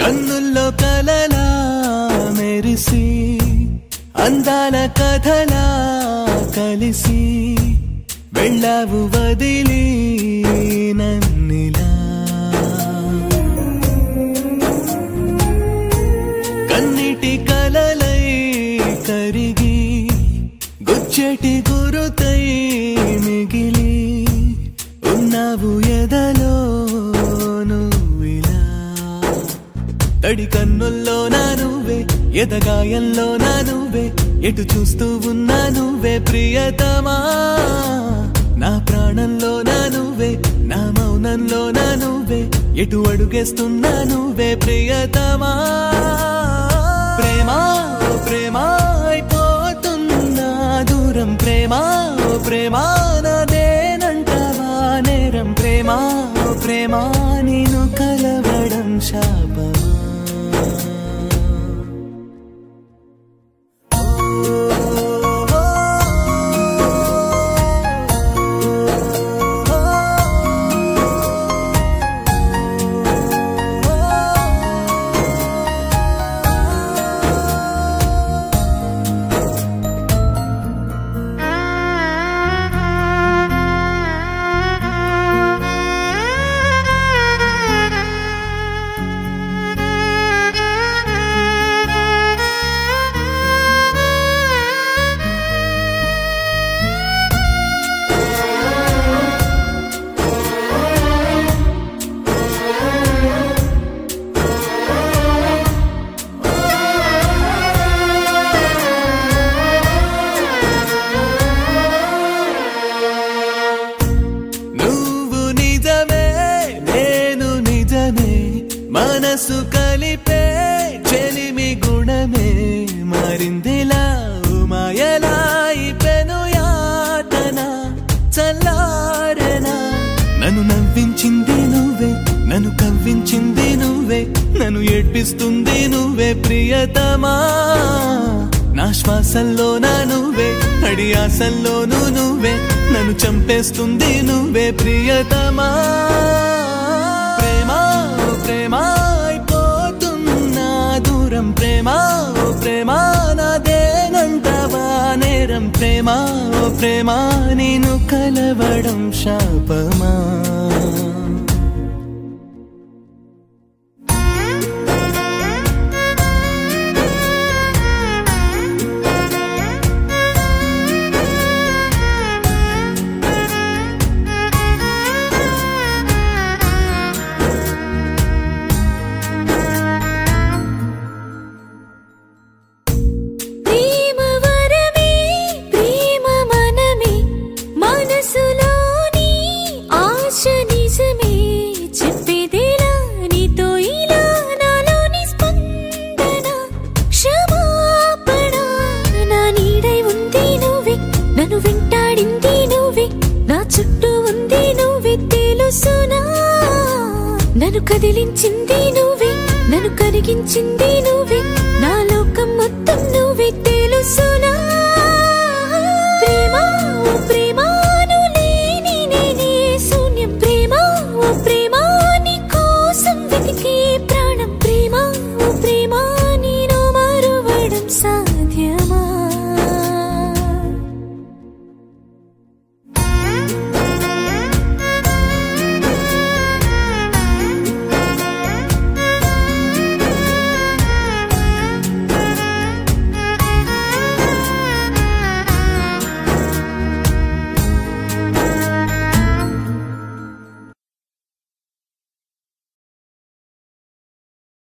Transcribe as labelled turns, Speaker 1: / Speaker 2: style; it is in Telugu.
Speaker 1: కన్నుల్లో కలలా మెరిసి అందాల కథలా కలిసి వెళ్ళావు వదిలి నన్నిలా కన్నిటి కలలై కరిగి గుచ్చెటి గురుతై మిగిలి ఉన్నావు ఎదలో నువ్విలా తడి కన్నుల్లో నా నువ్వే ఎదగాయంలో నా నువ్వే ఎటు చూస్తూ ఉన్నా నువ్వే ప్రియతమా నా ప్రాణంలో నా నువ్వే నా మౌనంలో నా నువ్వే ఎటు అడుగేస్తున్నా నువ్వే ప్రియతమా ప్రేమా ఓ ప్రేమా అయిపోతున్నా దూరం ప్రేమా ఓ ప్రేమా నాదేనంటావా నేరం ప్రేమా ఓ ప్రేమా నేను కలవడం శాపమా మనసు కలిపే చెలిమి గుణమే మారిందిలా మాయలా పెను యాతన చల్లారెనా నన్ను నవ్వించింది నువ్వే నన్ను కవ్వించింది నువ్వే నన్ను ఏడ్పిస్తుంది నువ్వే ప్రియతమా నా శ్వాసల్లో నా నువ్వే అడి ఆశల్లోనూ నువ్వే నన్ను చంపేస్తుంది నువ్వే ప్రియతమా ప్రేమా ఓ ప్రేమా అయిపోతున్నా దూరం ప్రేమా ఓ ప్రేమా నాదేనంటావా నేరం ప్రేమా ఓ ప్రేమా నేను కలవడం శాపమా నన్ను కదిలించింది నువ్వే నన్ను కరిగించింది నువ్వే నా లోకం మొత్తం నువ్వే తెలుసునా ప్రేమ ఓ ప్రేమ